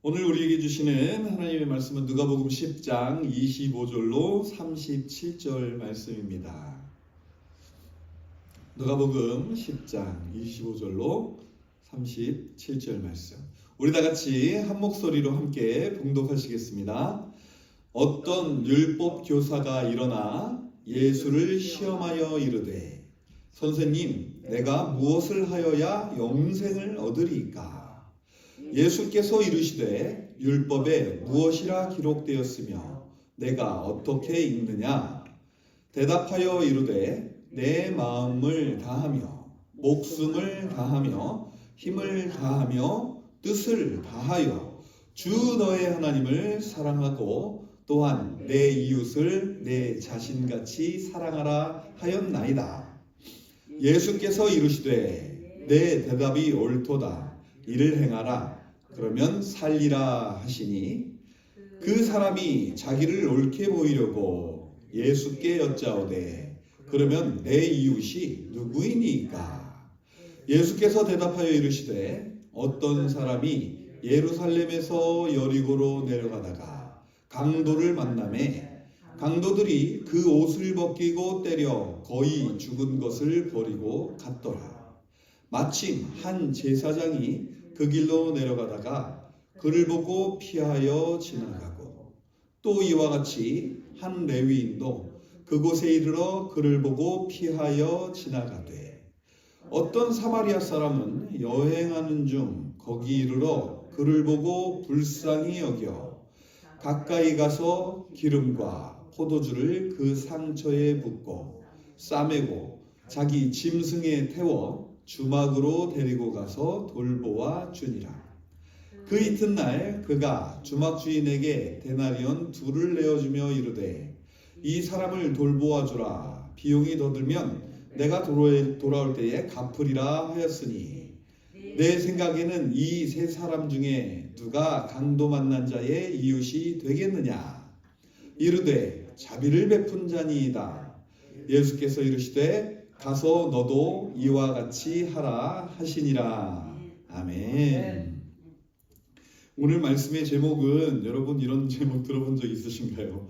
오늘 우리에게 주시는 하나님의 말씀은 누가복음 10장 25절로 37절 말씀입니다. 누가복음 10장 25절로 37절 말씀. 우리 다 같이 한 목소리로 함께 봉독하시겠습니다. 어떤 율법 교사가 일어나 예수를 시험하여 이르되, 선생님, 내가 무엇을 하여야 영생을 얻으리이까? 예수께서 이르시되, 율법에 무엇이라 기록되었으며 내가 어떻게 읽느냐? 대답하여 이르되, 내 마음을 다하며 목숨을 다하며 힘을 다하며 뜻을 다하여 주 너의 하나님을 사랑하고 또한 내 이웃을 내 자신같이 사랑하라 하였나이다. 예수께서 이르시되, 내 대답이 옳도다. 이를 행하라. 그러면 살리라 하시니, 그 사람이 자기를 옳게 보이려고 예수께 여짜오되, 그러면 내 이웃이 누구이니까? 예수께서 대답하여 이르시되, 어떤 사람이 예루살렘에서 여리고로 내려가다가 강도를 만나매 강도들이 그 옷을 벗기고 때려 거의 죽은 것을 버리고 갔더라. 마침 한 제사장이 그 길로 내려가다가 그를 보고 피하여 지나가고, 또 이와 같이 한 레위인도 그곳에 이르러 그를 보고 피하여 지나가되, 어떤 사마리아 사람은 여행하는 중 거기 이르러 그를 보고 불쌍히 여겨 가까이 가서 기름과 포도주를 그 상처에 붓고 싸매고 자기 짐승에 태워 주막으로 데리고 가서 돌보아 주니라. 그 이튿날 그가 주막 주인에게 데나리온 2를 내어주며 이르되, 이 사람을 돌보아 주라. 비용이 더 들면 내가 돌아올 때에 갚으리라 하였으니, 내 생각에는 이 3사람 중에 누가 강도 만난 자의 이웃이 되겠느냐? 이르되, 자비를 베푼 자니이다. 예수께서 이르시되, 가서 너도 이와 같이 하라 하시니라. 아멘. 오늘 말씀의 제목은, 여러분 이런 제목 들어본 적 있으신가요?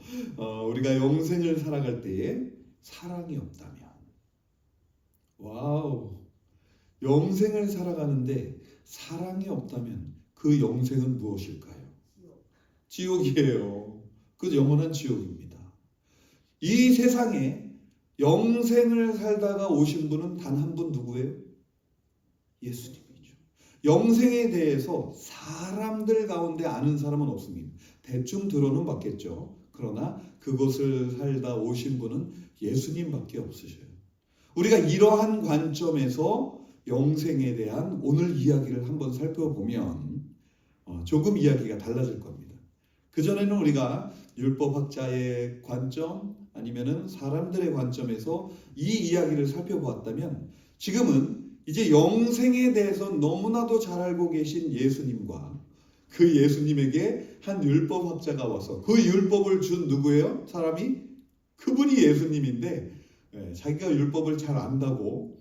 우리가 영생을 살아갈 때에 사랑이 없다면. 와우. 영생을 살아가는데 사랑이 없다면 그 영생은 무엇일까요? 지옥이에요. 그 영원한 지옥입니다. 이 세상에 영생을 살다가 오신 분은 단 한 분, 누구예요? 예수님이죠. 영생에 대해서 사람들 가운데 아는 사람은 없습니다. 대충 들어는 봤겠죠. 그러나 그것을 살다 오신 분은 예수님밖에 없으셔요. 우리가 이러한 관점에서 영생에 대한 오늘 이야기를 한번 살펴보면 조금 이야기가 달라질 겁니다. 그전에는 우리가 율법학자의 관점 아니면은 사람들의 관점에서 이 이야기를 살펴보았다면, 지금은 이제 영생에 대해서 너무나도 잘 알고 계신 예수님과 그 예수님에게 한 율법학자가 와서 그 율법을 준 누구예요? 사람이? 그분이 예수님인데, 자기가 율법을 잘 안다고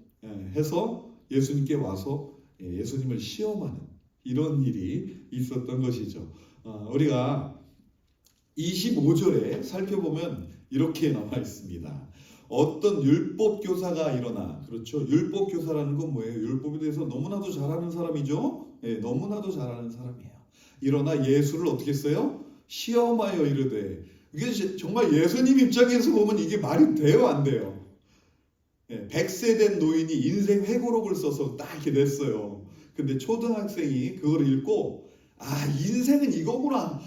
해서 예수님께 와서 예수님을 시험하는 이런 일이 있었던 것이죠. 우리가 25절에 살펴보면 이렇게 나와 있습니다. 어떤 율법 교사가 일어나, 그렇죠? 율법 교사라는 건 뭐예요? 율법에 대해서 너무나도 잘하는 사람이죠. 너무나도 잘하는 사람이에요. 일어나 예수를 어떻게 했어요? 시험하여 이르되. 이게 정말 예수님 입장에서 보면 이게 말이 돼요, 안 돼요? 100세 된 노인이 인생 회고록을 써서 딱 이렇게 냈어요. 근데 초등학생이 그걸 읽고, 아, 인생은 이거구나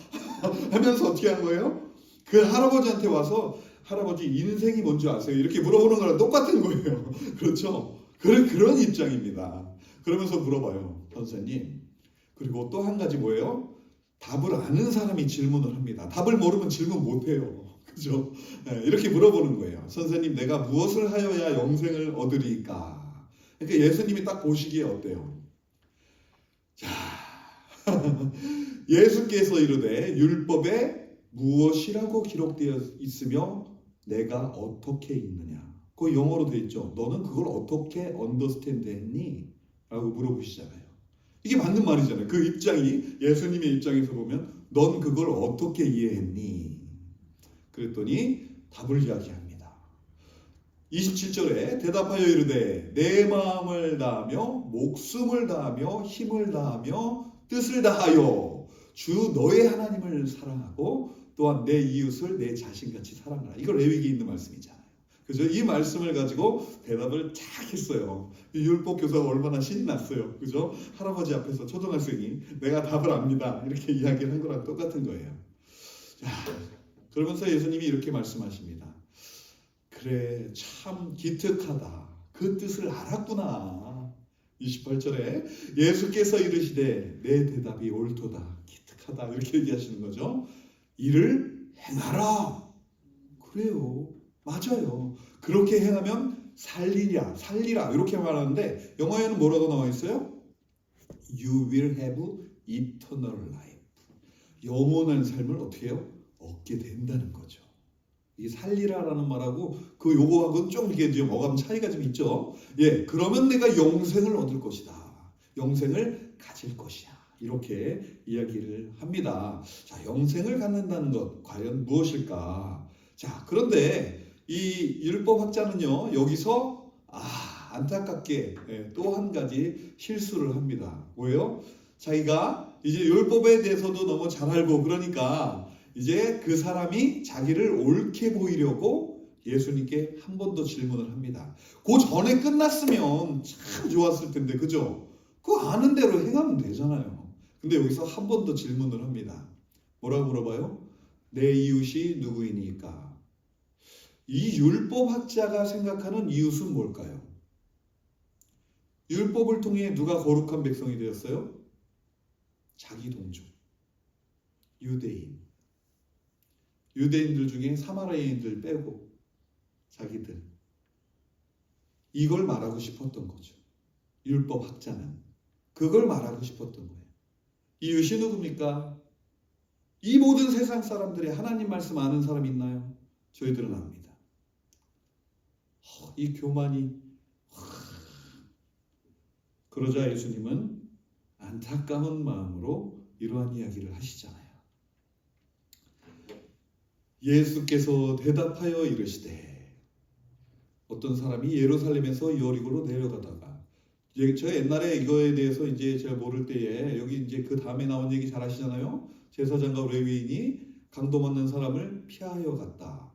하면서 어떻게 한 거예요? 그 할아버지한테 와서, 할아버지 인생이 뭔지 아세요? 이렇게 물어보는 거랑 똑같은 거예요. 그렇죠? 그런 입장입니다. 그러면서 물어봐요. 선생님. 그리고 또 한 가지 뭐예요? 답을 아는 사람이 질문을 합니다. 답을 모르면 질문 못해요. 그죠? 이렇게 물어보는 거예요. 선생님, 내가 무엇을 하여야 영생을 얻으리까? 그러니까 예수님이 딱 보시기에 어때요? 자, 예수께서 이르되, 율법에 무엇이라고 기록되어 있으며 내가 어떻게 읽느냐? 그 영어로 되어 있죠. 너는 그걸 어떻게 언더스탠드 했니? 라고 물어보시잖아요. 이게 맞는 말이잖아요. 그 입장이 예수님의 입장에서 보면 넌 그걸 어떻게 이해했니? 그랬더니 답을 이야기합니다. 27절에 대답하여 이르되 내 마음을 다하며 목숨을 다하며 힘을 다하며 뜻을 다하여 주 너의 하나님을 사랑하고 또한 내 이웃을 내 자신같이 사랑하라. 이거 레위기에 있는 말씀이잖아요. 그죠? 이 말씀을 가지고 대답을 쫙 했어요. 율법 교사가 얼마나 신이 났어요. 그죠? 할아버지 앞에서 초등학생이 내가 답을 압니다. 이렇게 이야기를 한 거랑 똑같은 거예요. 자, 그러면서 예수님이 이렇게 말씀하십니다. 그래, 참 기특하다. 그 뜻을 알았구나. 28절에 예수께서 이르시되 내 대답이 옳도다. 기특하다. 이렇게 얘기하시는 거죠. 이를 행하라. 그래요. 맞아요. 그렇게 행하면 살리라 이렇게 말하는데 영어에는 뭐라고 나와 있어요? You will have eternal life. 영원한 삶을 어떻게 해요? 얻게 된다는 거죠. 이 살리라라는 말하고 그 요거하고는 좀 이게 좀 어감 차이가 좀 있죠. 예, 그러면 내가 영생을 얻을 것이다. 영생을 가질 것이야. 이렇게 이야기를 합니다. 자, 영생을 갖는다는 것 과연 무엇일까? 자, 그런데 이 율법학자는요 여기서 안타깝게 또 한 가지 실수를 합니다. 뭐예요? 자기가 이제 율법에 대해서도 너무 잘 알고 그러니까 이제 그 사람이 자기를 옳게 보이려고 예수님께 한 번 더 질문을 합니다. 그 전에 끝났으면 참 좋았을 텐데 그죠? 그거 아는 대로 행하면 되잖아요. 근데 여기서 한 번 더 질문을 합니다. 뭐라고 물어봐요? 내 이웃이 누구이니까? 이 율법학자가 생각하는 이웃은 뭘까요? 율법을 통해 누가 거룩한 백성이 되었어요? 자기 동족, 유대인. 유대인들 중에 사마리아인들 빼고 자기들. 이걸 말하고 싶었던 거죠. 율법학자는. 그걸 말하고 싶었던 거예요. 이웃이 누굽니까? 이 모든 세상 사람들이 하나님 말씀 아는 사람 있나요? 저희들은 압니다. 이 교만이 그러자 예수님은 안타까운 마음으로 이러한 이야기를 하시잖아요. 예수께서 대답하여 이르시되 어떤 사람이 예루살렘에서 여리고로 내려가다가 저 옛날에 이거에 대해서 이제 제가 모를 때에 여기 이제 그 다음에 나온 얘기 잘 아시잖아요. 제사장과 레위인이 강도 맞는 사람을 피하여 갔다.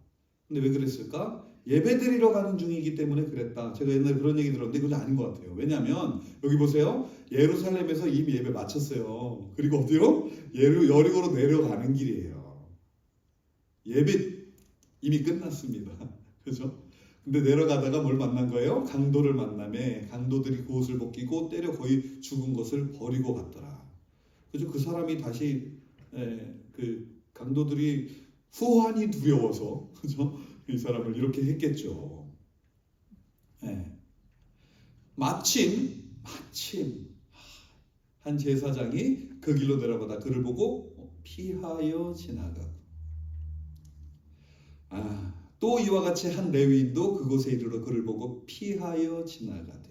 근데 왜 그랬을까? 예배드리러 가는 중이기 때문에 그랬다. 제가 옛날에 그런 얘기 들었는데 그건 아닌 것 같아요. 왜냐하면 여기 보세요. 예루살렘에서 이미 예배 마쳤어요. 그리고 어디요? 여리고로 내려가는 길이에요. 예배 이미 끝났습니다. 그죠? 근데 내려가다가 뭘 만난 거예요? 강도를 만나매 강도들이 그 옷을 벗기고 때려 거의 죽은 것을 버리고 갔더라. 그죠? 그 사람이 다시 그 강도들이 후환이 두려워서 그죠? 이 사람을 이렇게 했겠죠. 마침 한 제사장이 그 길로 내려가다 그를 보고 피하여 지나가고 또 이와 같이 한 레위인도 그곳에 이르러 그를 보고 피하여 지나가되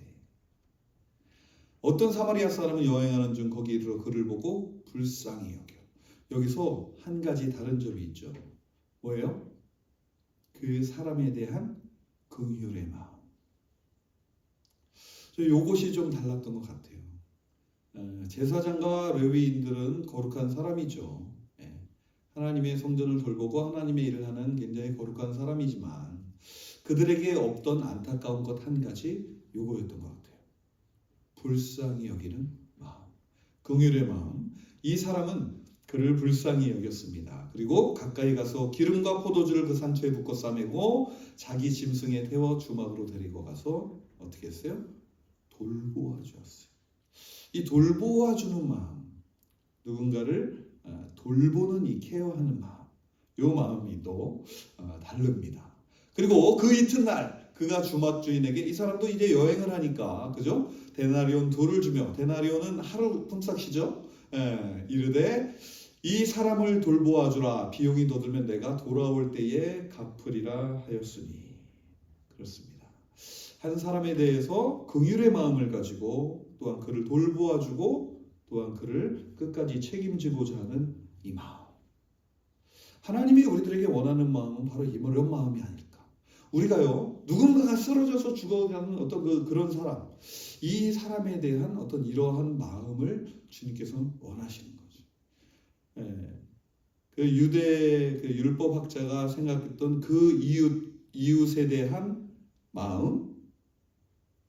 어떤 사마리아 사람은 여행하는 중 거기 이르러 그를 보고 불쌍히 여겨. 여기서 한 가지 다른 점이 있죠. 뭐예요? 그 사람에 대한 긍휼의 마음. 요것이 좀 달랐던 것 같아요. 제사장과 레위인들은 거룩한 사람이죠. 하나님의 성전을 돌보고 하나님의 일을 하는 굉장히 거룩한 사람이지만 그들에게 없던 안타까운 것 한 가지 요거였던 것 같아요. 불쌍히 여기는 마음, 긍휼의 마음. 이 사람은 그를 불쌍히 여겼습니다. 그리고 가까이 가서 기름과 포도주를 그 상처에 붓고 싸매고 자기 짐승에 태워 주막으로 데리고 가서 어떻게 했어요? 돌보아 주었어요. 이 돌보아 주는 마음, 누군가를 돌보는 이 케어하는 마음, 이 마음이 또 다릅니다. 그리고 그 이튿날 그가 주막 주인에게 이 사람도 이제 여행을 하니까 그죠? 데나리온 둘을 주며 데나리온은 하루 품삯이죠. 이르되 이 사람을 돌보아 주라. 비용이 더 들면 내가 돌아올 때에 갚으리라 하였으니. 그렇습니다. 한 사람에 대해서 긍휼의 마음을 가지고 또한 그를 돌보아 주고 또한 그를 끝까지 책임지고자 하는 이 마음. 하나님이 우리들에게 원하는 마음은 바로 이런 마음이 아닐까. 우리가요, 누군가가 쓰러져서 죽어가는 어떤 그런 사람, 이 사람에 대한 어떤 이러한 마음을 주님께서는 원하시는 거죠. 예. 그 유대 율법학자가 생각했던 그 이웃에 대한 마음,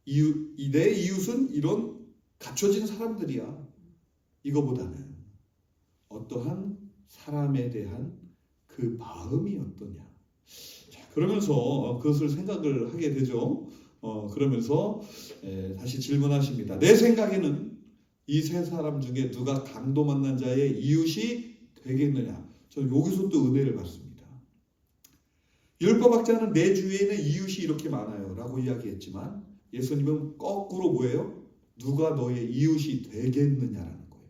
내 이웃은 이런 갖춰진 사람들이야. 이거보다는 어떠한 사람에 대한 그 마음이 어떠냐. 자, 그러면서 그것을 생각을 하게 되죠. 그러면서 다시 질문하십니다. 내 생각에는 이 세 사람 중에 누가 강도 만난 자의 이웃이 되겠느냐. 저는 여기서 또 은혜를 받습니다. 율법학자는 내 주위에는 이웃이 이렇게 많아요 라고 이야기했지만 예수님은 거꾸로 뭐예요? 누가 너의 이웃이 되겠느냐라는 거예요.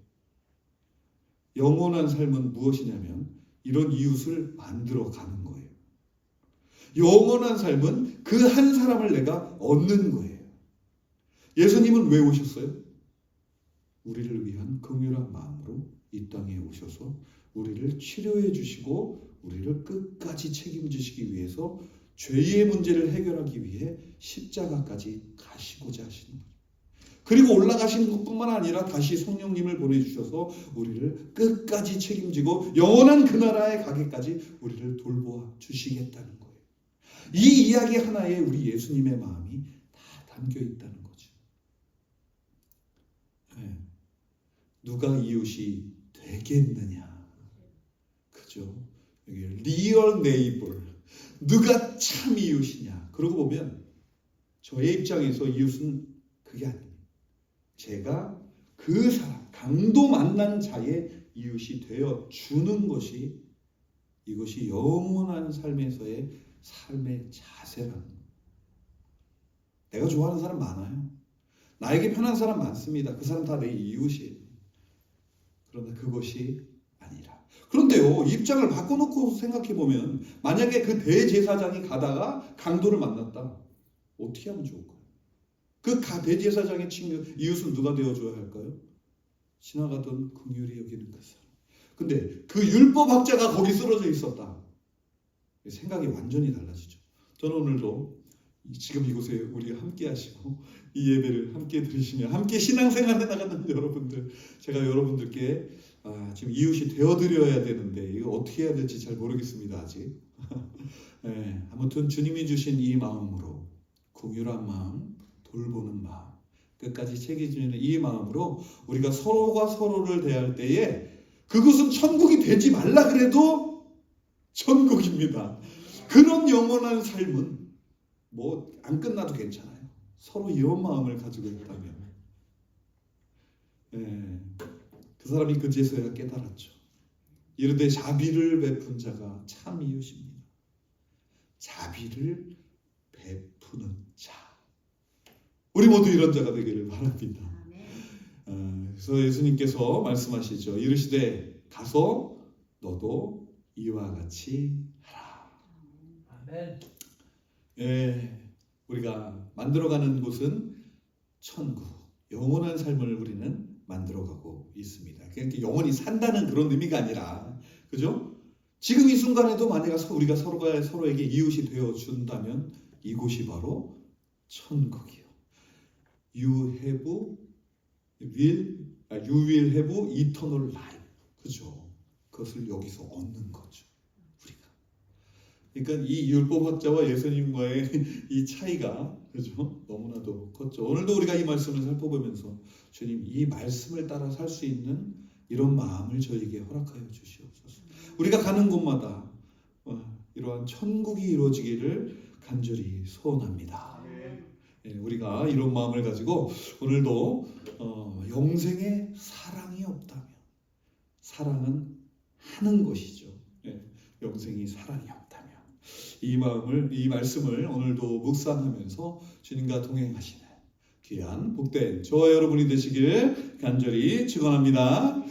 영원한 삶은 무엇이냐면 이런 이웃을 만들어가는 거예요. 영원한 삶은 그 한 사람을 내가 얻는 거예요. 예수님은 왜 오셨어요? 우리를 위한 긍휼한 마음으로 이 땅에 오셔서 우리를 치료해 주시고 우리를 끝까지 책임지시기 위해서 죄의 문제를 해결하기 위해 십자가까지 가시고자 하시는 거예요. 그리고 올라가신 것뿐만 아니라 다시 성령님을 보내주셔서 우리를 끝까지 책임지고 영원한 그 나라에 가기까지 우리를 돌보아 주시겠다는 거예요. 이 이야기 하나에 우리 예수님의 마음이 다 담겨 있다는 거죠. 네. 누가 이웃이 되겠느냐. 그죠? 여기 리얼 네이버. 누가 참 이웃이냐. 그러고 보면 저의 입장에서 이웃은 그게 아닙니다. 제가 그 사람, 강도 만난 자의 이웃이 되어 주는 것이 이것이 영원한 삶에서의 삶의 자세라는 거예요. 내가 좋아하는 사람 많아요. 나에게 편한 사람 많습니다. 그 사람 다 내 이웃이에요. 그러나 그것이 아니라. 그런데요, 입장을 바꿔놓고 생각해보면 만약에 그 대제사장이 가다가 강도를 만났다. 어떻게 하면 좋을까요? 그 대제사장의 이웃은 누가 되어줘야 할까요? 지나가던 긍휼히 여기는 그 사람. 근데 그 율법학자가 거기 쓰러져 있었다. 생각이 완전히 달라지죠. 저는 오늘도 지금 이곳에 우리가 함께 하시고 이 예배를 함께 들으시며 함께 신앙생활에 나가는 여러분들, 제가 여러분들께 지금 이웃이 되어드려야 되는데 이거 어떻게 해야 될지 잘 모르겠습니다. 아직. 네, 아무튼 주님이 주신 이 마음으로 긍휼한 마음, 돌보는 마음, 끝까지 책임지는 이 마음으로 우리가 서로가 서로를 대할 때에 그것은 천국이 되지 말라 그래도 천국입니다. 그런 영원한 삶은 뭐 안 끝나도 괜찮아요. 서로 이런 마음을 가지고 있다면. 그 사람이 그제서야 깨달았죠. 이르되 자비를 베푼 자가 참 이웃입니다. 자비를 베푸는 자. 우리 모두 이런 자가 되기를 바랍니다. 그래서 예수님께서 말씀하시죠. 이르시되 가서 너도 이와 같이 하라. 아멘. 우리가 만들어가는 곳은 천국, 영원한 삶을 우리는 만들어가고 있습니다. 그러니까 영원히 산다는 그런 의미가 아니라, 그죠? 지금 이 순간에도 만약 우리가 서로가 서로에게 이웃이 되어 준다면 이곳이 바로 천국이요. You will have eternal life. 그죠? 그것을 여기서 얻는 거죠. 우리가. 그러니까 이 율법학자와 예수님과의 이 차이가, 그죠? 너무나도 컸죠. 오늘도 우리가 이 말씀을 살펴보면서 주님 이 말씀을 따라 살 수 있는 이런 마음을 저에게 허락하여 주시옵소서. 우리가 가는 곳마다 이러한 천국이 이루어지기를 간절히 소원합니다. 우리가 이런 마음을 가지고 오늘도 영생에 사랑이 없다면, 사랑은 하는 것이죠. 영생이 사랑이 없다면 이 말씀을 오늘도 묵상하면서 주님과 동행하시는 귀한 복된 저와 여러분이 되시길 간절히 축원합니다.